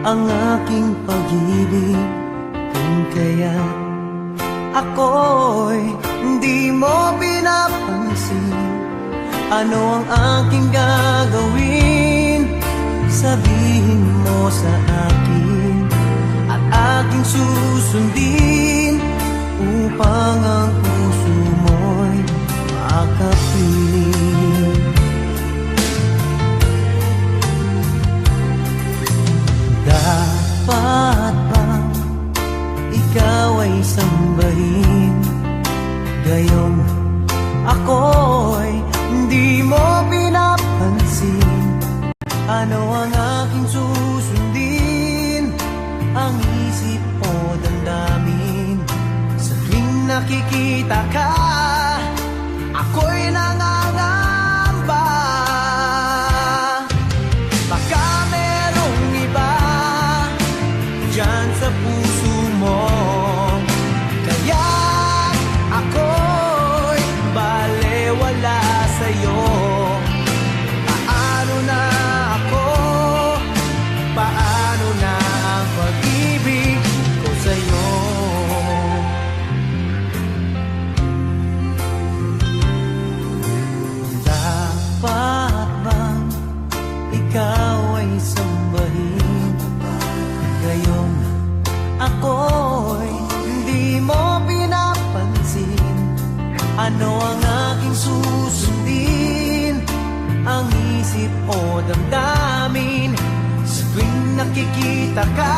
ang aking pag-ibig. Kung kaya ako'y hindi mo pinapansin, ano ang aking gagawin? Sabihin mo sa akin at aking susundin, upang ang puso mo'y makapiling. Dapat bang ikaw ay sambahin, gayong ako'y hindi mo pinapansin? Ano ang aking susundin? Ang isip o damdamin? Sa tuwing nakikita ka, ako'y nangangamba. Baka merong iba dyan sa puso mo, kaya ako'y balewala sa'yo. Paano na ako? Paano na ang pag-ibig ko sa'yo? Dapat bang ikaw ay sambahin, gayong ako'y hindi mo pinapansin? Ano ang aking susundin? Ang isip o damdamin? Sa tuwing nakikita ka,